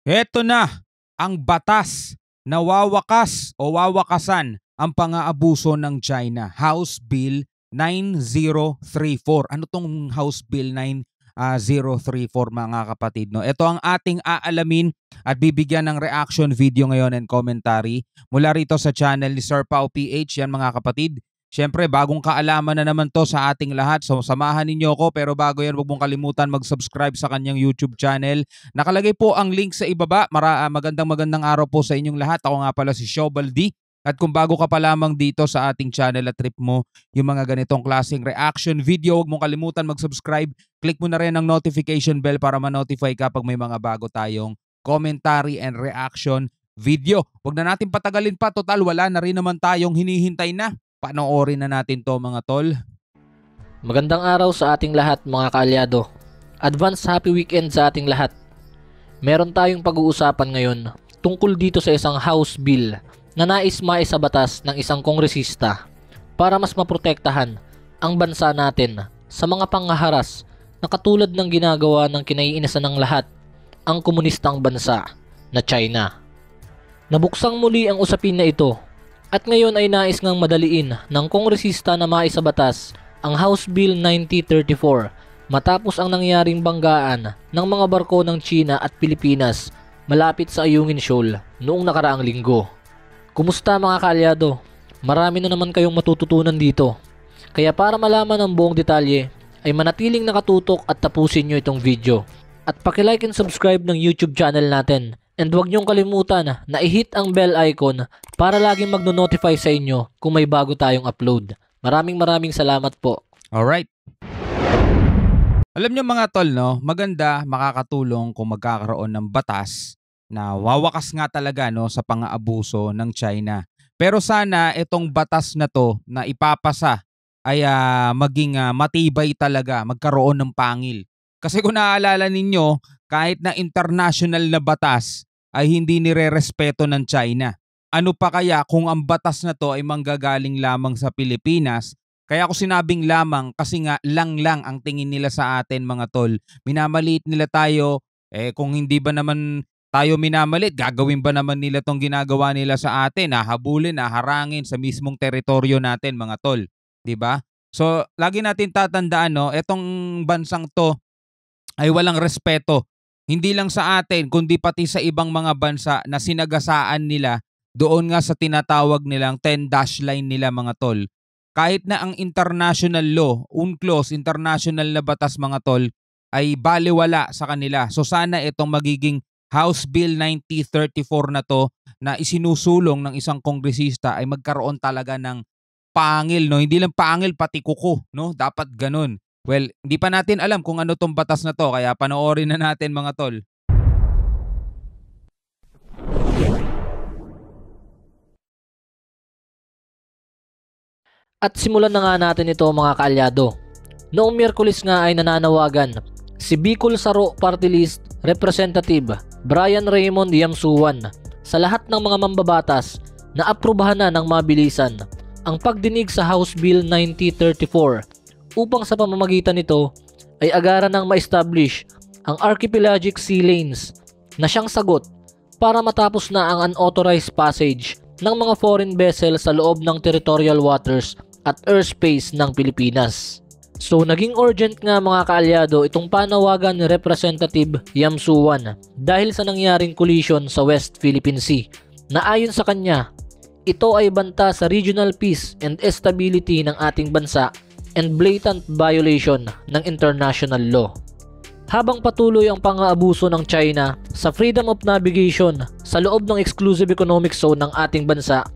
Heto na ang batas na wawakas o wawakasan ang pang-aabuso ng China. House Bill 9034. Ano tong House Bill 9034 mga kapatid? No? Ito ang ating aalamin at bibigyan ng reaction video ngayon and commentary mula rito sa channel ni Sir Pao PH. Yan mga kapatid. Siyempre, bagong kaalaman na naman to sa ating lahat. So, samahan ninyo ako. Pero bago yan, huwag mong kalimutan mag-subscribe sa kanyang YouTube channel. Nakalagay po ang link sa ibaba. Magandang araw po sa inyong lahat. Ako nga pala si Shobaldi. At kung bago ka pa lamang dito sa ating channel at trip mo yung mga ganitong klaseng reaction video, huwag mong kalimutan mag-subscribe. Click mo na rin ang notification bell para ma-notify ka pag may mga bago tayong commentary and reaction video. Huwag na natin patagalin pa. Total, wala na rin naman tayong hinihintay na. Panoorin na natin to mga tol. Magandang araw sa ating lahat mga kaalyado. Advance happy weekend sa ating lahat. Meron tayong pag-uusapan ngayon tungkol dito sa isang House Bill na nais maisabatas ng isang kongresista para mas maprotektahan ang bansa natin sa mga panghaharas na katulad ng ginagawa ng kinaiinisan ng lahat, ang komunistang bansa na China. Nabuksang muli ang usapin na ito. At ngayon ay nais ngang madaliin ng kongresista na maisabatas ang House Bill 9034 matapos ang nangyaring banggaan ng mga barko ng China at Pilipinas malapit sa Ayungin Shoal noong nakaraang linggo. Kumusta mga kaalyado? Marami na naman kayong matututunan dito. Kaya para malaman ang buong detalye ay manatiling nakatutok at tapusin nyo itong video. At pakilike and subscribe ng YouTube channel natin. And huwag niyong kalimutan na i-hit ang bell icon para laging magno-notify sa inyo kung may bago tayong upload. Maraming salamat po. Alright. Alam niyo mga tol, no, maganda, makakatulong kung magkakaroon ng batas na wawakas nga talaga no, sa pang-aabuso ng China. Pero sana itong batas na to na ipapasa ay maging matibay talaga, magkaroon ng pangil. Kasi kung naaalala ninyo, kahit na international na batas ay hindi nire-respeto ng China. Ano pa kaya kung ang batas na to ay manggagaling lamang sa Pilipinas? Kaya ako sinabing lamang kasi nga lang ang tingin nila sa atin mga tol. Minamaliit nila tayo, kung hindi ba naman tayo minamaliit, gagawin ba naman nila tong ginagawa nila sa atin? Hahabulin, harangin sa mismong teritoryo natin mga tol. 'Di ba? So, lagi natin tatandaan no, etong bansang to ay walang respeto. Hindi lang sa atin, kundi pati sa ibang mga bansa na sinagasaan nila doon nga sa tinatawag nilang 10-dash line nila mga tol. Kahit na ang international law, UNCLOS, international na batas mga tol, ay baliwala sa kanila. So sana itong magiging House Bill 9034 na to na isinusulong ng isang kongresista ay magkaroon talaga ng pangil. No? Hindi lang pangil, pati kuko. No? Dapat ganun. Well, hindi pa natin alam kung ano tong batas na to, kaya panoorin na natin mga tol. At simulan na nga natin ito mga kaalyado. Noong Miyerkules nga ay nananawagan si Bicol Saro Party List Representative Brian Raymond Yamsuan sa lahat ng mga mambabatas na aprubahan na ng mabilisan ang pagdinig sa House Bill 9034 upang sa pamamagitan nito ay agaran ng ma-establish ang archipelagic sea lanes na siyang sagot para matapos na ang unauthorized passage ng mga foreign vessels sa loob ng territorial waters at airspace ng Pilipinas. So naging urgent nga mga kaalyado itong panawagan ni Representative Yamsuan dahil sa nangyaring collision sa West Philippine Sea na ayon sa kanya, ito ay banta sa regional peace and stability ng ating bansa and blatant violation ng international law. Habang patuloy ang pang-aabuso ng China sa freedom of navigation sa loob ng exclusive economic zone ng ating bansa,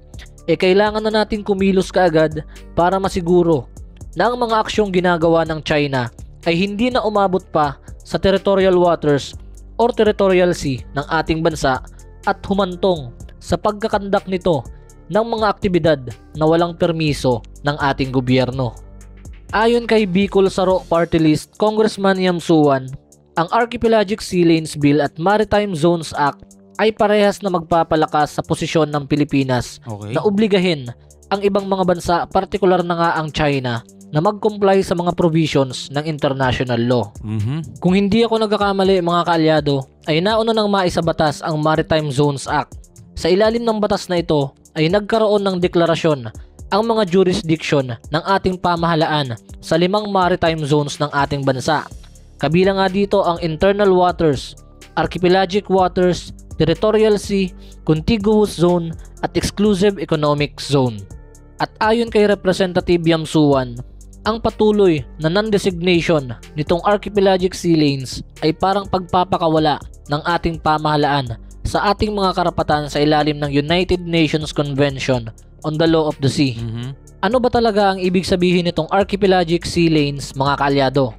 kailangan na nating kumilos kaagad para masiguro na ang mga aksyong ginagawa ng China ay hindi na umabot pa sa territorial waters or territorial sea ng ating bansa at humantong sa pagkakandak nito ng mga aktibidad na walang permiso ng ating gobyerno. Ayon kay Bicol Saro Party List Congressman Yamsuan, ang Archipelagic Sea Lanes Bill at Maritime Zones Act ay parehas na magpapalakas sa posisyon ng Pilipinas na obligahin ang ibang mga bansa, partikular na nga ang China, na mag-comply sa mga provisions ng international law. Kung hindi ako nagkakamali mga kaalyado, ay nauna nang maisabatas ang Maritime Zones Act. Sa ilalim ng batas na ito ay nagkaroon ng deklarasyon ang mga jurisdiction ng ating pamahalaan sa 5 maritime zones ng ating bansa. Kabilang nga dito ang internal waters, archipelagic waters, territorial sea, contiguous zone at exclusive economic zone. At ayon kay Representative Yam Suwan, ang patuloy na non-designation nitong archipelagic sea lanes ay parang pagpapakawala ng ating pamahalaan sa ating mga karapatan sa ilalim ng United Nations Convention on the Law of the Sea. Ano ba talaga ang ibig sabihin nitong archipelagic sea lanes mga kaalyado?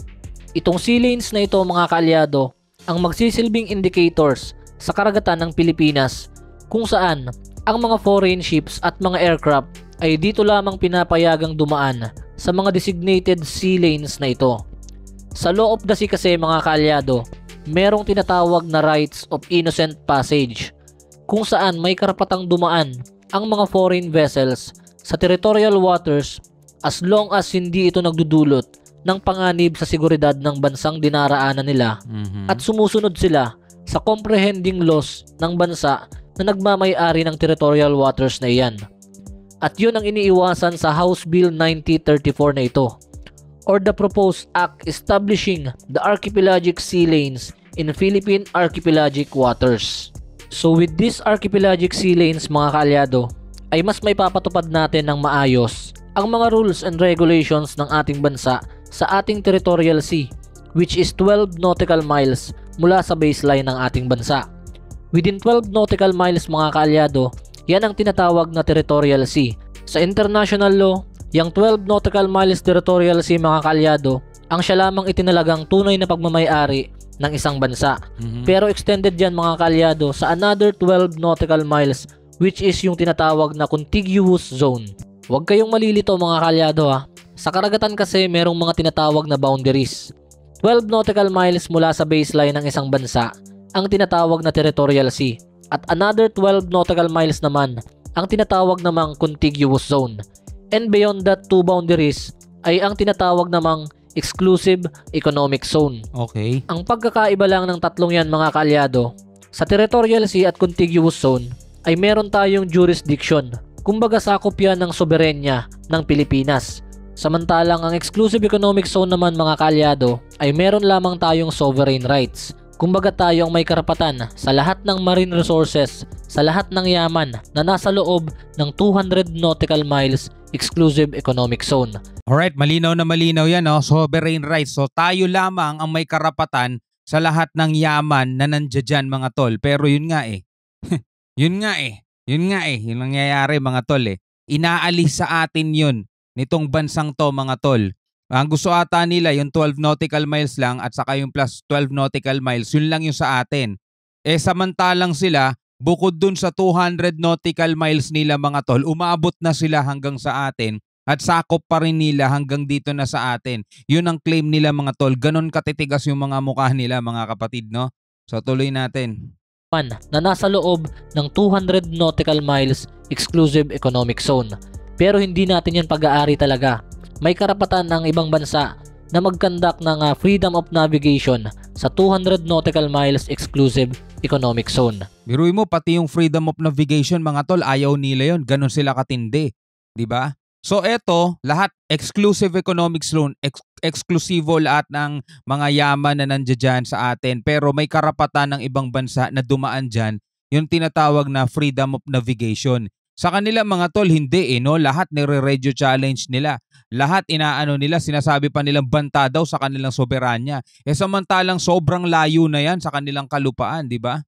Itong sea lanes na ito mga kaalyado ang magsisilbing indicators sa karagatan ng Pilipinas kung saan ang mga foreign ships at mga aircraft ay dito lamang pinapayagang dumaan sa mga designated sea lanes na ito. Sa Law of the Sea kasi mga kaalyado, merong tinatawag na rights of innocent passage kung saan may karapatang dumaan ang mga foreign vessels sa territorial waters as long as hindi ito nagdudulot ng panganib sa seguridad ng bansang dinaraanan nila at sumusunod sila sa comprehending laws ng bansa na nagmamay-ari ng territorial waters na iyan. At yun ang iniiwasan sa House Bill 9034 na ito, or the proposed act establishing the archipelagic sea lanes in Philippine archipelagic waters. So with these archipelagic sea lanes mga kaalyado, ay mas may papatupad natin ng maayos ang mga rules and regulations ng ating bansa sa ating territorial sea, which is 12 nautical miles mula sa baseline ng ating bansa. Within 12 nautical miles mga kaalyado, yan ang tinatawag na territorial sea. Sa international law, yung 12 nautical miles territorial sea mga kaalyado, ang siya lamang itinalagang tunay na pagmamay-ari ng isang bansa. Pero extended yan mga kaalyado sa another 12 nautical miles, which is yung tinatawag na contiguous zone. Huwag kayong malilito mga kaalyado ha. Sa karagatan kasi merong mga tinatawag na boundaries. 12 nautical miles mula sa baseline ng isang bansa ang tinatawag na territorial sea. At another 12 nautical miles naman ang tinatawag namang contiguous zone. And beyond that two boundaries ay ang tinatawag namang exclusive economic zone. Okay. Ang pagkakaiba lang ng tatlong yan mga kaalyado, sa territorial sea at contiguous zone ay meron tayong jurisdiction. Kumbaga sakop yan ng soberenya ng Pilipinas. Samantalang ang exclusive economic zone naman mga kaalyado ay meron lamang tayong sovereign rights. Kumbaga tayo ang may karapatan sa lahat ng marine resources, sa lahat ng yaman na nasa loob ng 200 nautical miles exclusive economic zone. Alright, malinaw na malinaw yan, no? Sovereign rights. So tayo lamang ang may karapatan sa lahat ng yaman na nandiyan mga tol. Pero yun nga eh. Yun ang nangyayari mga tol eh. Inaalis sa atin yun nitong bansang to mga tol. Ang gusto ata nila yung 12 nautical miles lang at saka yung plus 12 nautical miles, yun lang yung sa atin. Eh samantalang sila, bukod dun sa 200 nautical miles nila mga tol, umabot na sila hanggang sa atin at sakop pa rin nila hanggang dito na sa atin. Yun ang claim nila mga tol. Ganon katitigas yung mga mukha nila mga kapatid, no? So tuloy natin. Na nasa loob ng 200 nautical miles exclusive economic zone. Pero hindi natin yan pag-aari talaga. May karapatan ng ibang bansa na mag-conduct ng freedom of navigation sa 200 nautical miles exclusive economic zone. Biruin mo, pati yung freedom of navigation mga tol, ayaw nila yon. Ganon sila katindi. Diba? So eto, lahat exclusive economic zone, eksklusibo lahat ng mga yaman na nandiyan sa atin. Pero may karapatan ng ibang bansa na dumaan dyan, yung tinatawag na freedom of navigation. Sa kanila mga tol, hindi no? Lahat nire-radio challenge nila. Lahat inaano nila, sinasabi pa nilang banta daw sa kanilang soberanya. Samantalang sobrang layo na yan sa kanilang kalupaan, di ba?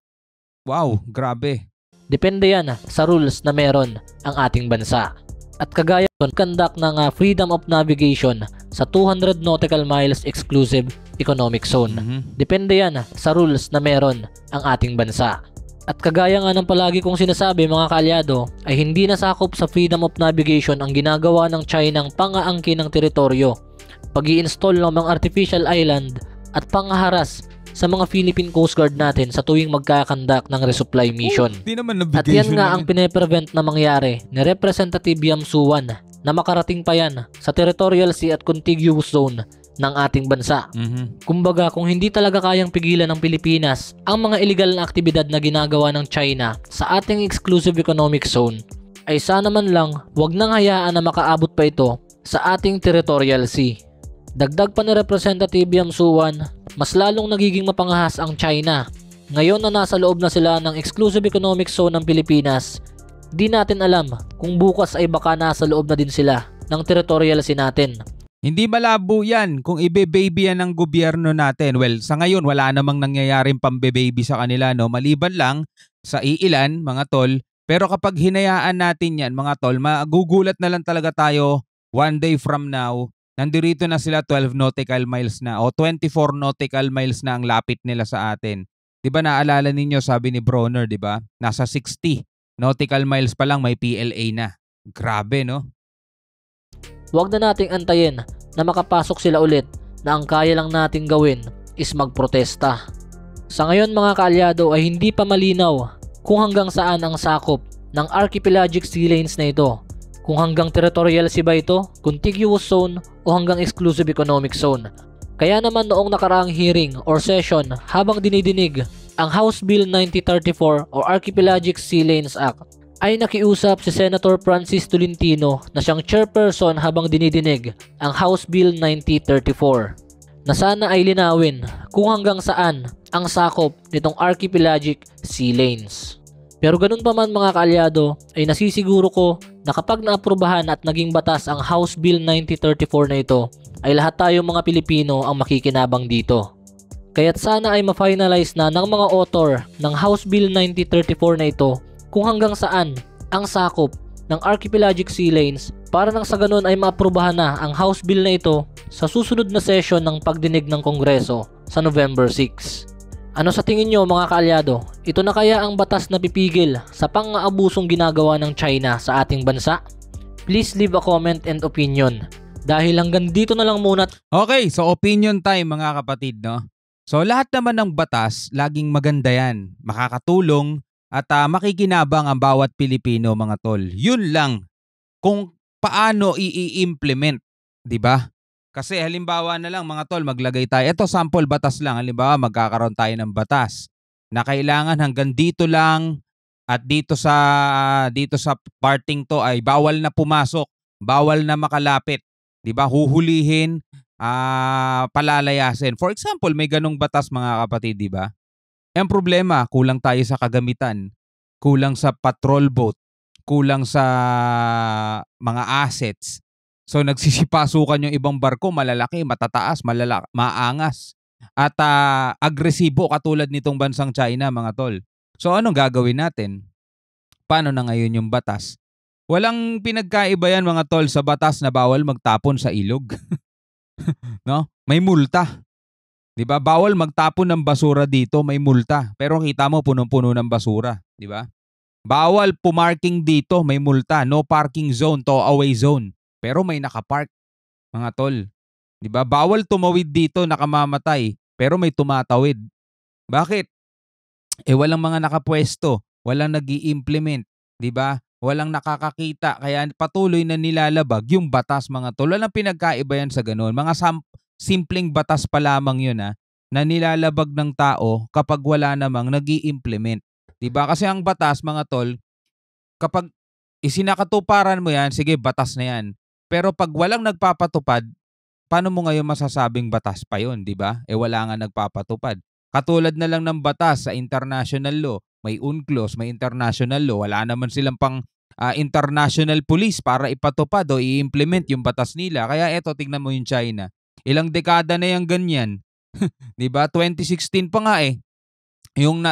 Wow, grabe. Depende yan sa rules na meron ang ating bansa. At kagaya nun, conduct ng freedom of navigation sa 200 nautical miles exclusive economic zone. Depende yan sa rules na meron ang ating bansa. At kagaya nga ng palagi kong sinasabi mga kaalyado, ay hindi nasakop sa freedom of navigation ang ginagawa ng China ng pangaangkin ng teritoryo, pag-i-install ng mga artificial island at pangaharas sa mga Philippine Coast Guard natin sa tuwing magkakandak ng resupply mission. Di naman at yan nga ang pine-prevent na mangyari ni Representative Yam Suwan na makarating pa yan sa territorial sea at contiguous zone ng ating bansa. Kumbaga, kung hindi talaga kayang pigilan ng Pilipinas ang mga illegal na aktibidad na ginagawa ng China sa ating exclusive economic zone, ay sana man lang wag nang hayaan na makaabot pa ito sa ating territorial sea. Dagdag pa ni Representative Yam Suwan, mas lalong nagiging mapangahas ang China. Ngayon na nasa loob na sila ng exclusive economic zone ng Pilipinas, di natin alam kung bukas ay baka nasa loob na din sila ng territorial sea natin. Hindi malabo yan kung ibe-baby yan ng gobyerno natin. Well, sa ngayon wala namang nangyayaring pambe-baby sa kanila, no? Maliban lang sa iilan, mga tol. Pero kapag hinayaan natin yan, mga tol, magugulat na lang talaga tayo one day from now. Nandito na sila 12 nautical miles na o 24 nautical miles na ang lapit nila sa atin. 'Di ba naalala ninyo, sabi ni Bronner, 'di ba? Nasa 60 nautical miles pa lang may PLA na. Grabe, no? Huwag na nating antayin na makapasok sila ulit, na ang kaya lang nating gawin is magprotesta. Sa ngayon mga kaalyado ay hindi pa malinaw kung hanggang saan ang sakop ng archipelagic sea lanes na ito. Kung hanggang territorial sea ba ito, contiguous zone o hanggang exclusive economic zone. Kaya naman noong nakaraang hearing or session habang dinidinig ang House Bill 9034 o Archipelagic Sea Lanes Act, ay nakiusap si Senator Francis Tolentino na siyang chairperson habang dinidinig ang House Bill 9034 na sana ay linawin kung hanggang saan ang sakop nitong Archipelagic Sea Lanes. Pero ganun pa man mga kaalyado, ay nasisiguro ko na kapag naaprubahan at naging batas ang House Bill 9034 na ito, ay lahat tayong mga Pilipino ang makikinabang dito. Kaya't sana ay ma-finalize na ng mga author ng House Bill 9034 na ito kung hanggang saan ang sakop ng Archipelagic Sea Lanes para nang sa ganun ay maaprubahan na ang House Bill na ito sa susunod na session ng pagdinig ng Kongreso sa November 6. Ano sa tingin nyo mga kaalyado? Ito na kaya ang batas na pipigil sa pang-aabusong ginagawa ng China sa ating bansa? Please leave a comment and opinion. Dahil hanggang dito na lang muna. Okay, so opinion time mga kapatid, no? So lahat naman ng batas, laging maganda yan. Makakatulong at makikinabang ang bawat Pilipino, mga tol. Yun lang kung paano i-implement, 'di ba? Kasi halimbawa na lang mga tol, maglagay tayo. Ito sample batas lang. Halimbawa magkakaroon tayo ng batas na kailangan hanggang dito lang at dito sa parting to ay bawal na pumasok, bawal na makalapit, 'di ba? Huhulihin, palalayasin. For example, may ganong batas mga kapatid, 'di ba? Ang problema, kulang tayo sa kagamitan, kulang sa patrol boat, kulang sa mga assets. So nagsisipasukan yung ibang barko, malalaki, matataas, maangas at agresibo katulad nitong bansang China, mga tol. So anong gagawin natin? Paano na ngayon yung batas? Walang pinagkaiba yan mga tol sa batas na bawal magtapon sa ilog. No? May multa. 'Di ba? Bawal magtapon ng basura dito, may multa. Pero kita mo punong-puno ng basura, 'di ba? Bawal pumarking dito, may multa. No parking zone, tow-away zone. Pero may nakapark, mga tol. 'Di ba? Bawal tumawid dito, nakamamatay. Pero may tumatawid. Bakit? Walang mga nakapwesto, walang nag-i-implement, 'di ba? Walang nakakakita, kaya patuloy na nilalabag yung batas, mga tol. Walang pinagkaiba yan sa ganoon. Mga simpleng batas pa lamang yun na nilalabag ng tao kapag wala namang nag-i-implement. 'Di ba? Kasi ang batas, mga tol, kapag isinakatuparan mo yan, sige, batas na yan. Pero pag walang nagpapatupad, paano mo ngayon masasabing batas pa yun, 'di ba? Wala nga nagpapatupad. Katulad na lang ng batas sa international law, may UNCLOS, may international law, wala naman silang pang international police para ipatupad o i-implement yung batas nila. Kaya eto, tignan mo yung China. Ilang dekada na yung ganyan. 'Di ba? 2016 pa nga yung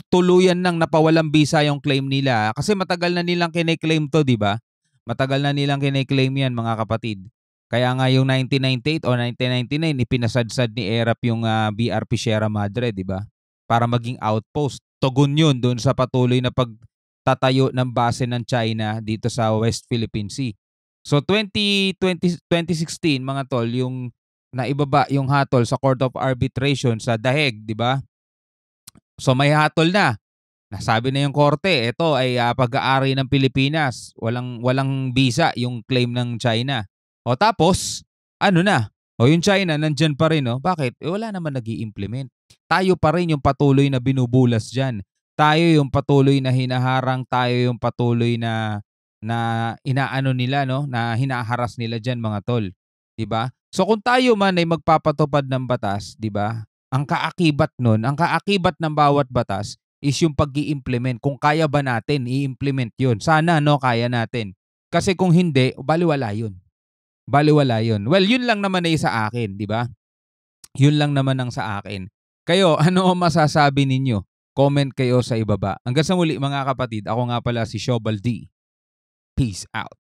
tuluyan nang napawalang visa yung claim nila. Kasi matagal na nilang kine-claim to, 'di ba? Matagal na nilang kine-claim yan, mga kapatid. Kaya nga yung 1998 o 1999 ipinasadsad ni ERAP yung BRP Sierra Madre, 'di ba? Para maging outpost. Tugon yun doon sa patuloy na pagtatayo ng base ng China dito sa West Philippine Sea. So 2016 mga tol, yung naibaba yung hatol sa Court of Arbitration sa Daheg, 'di ba? So may hatol na. Nasabi na yung korte, ito ay pag-aari ng Pilipinas. Walang visa yung claim ng China. O tapos, ano na? O yung China, nandyan pa rin, no? Bakit? Wala naman nag-i-implement. Tayo pa rin yung patuloy na binubulas dyan. Tayo yung patuloy na hinaharang, tayo yung patuloy na inaano nila, no? Na hinaharas nila dyan, mga tol. 'Di ba? So kung tayo man ay magpapatupad ng batas, 'di ba? Ang kaakibat nun, ang kaakibat ng bawat batas is yung pag-i-implement. Kung kaya ba natin i-implement 'yun? Sana no kaya natin. Kasi kung hindi, balewala 'yun. Balewala 'yun. Well, 'yun lang naman ay sa akin, 'di ba? 'Yun lang naman ang sa akin. Kayo, ano ang masasabi ninyo? Comment kayo sa ibaba. Hanggang sa muli mga kapatid, ako nga pala si Shobal D. Peace out.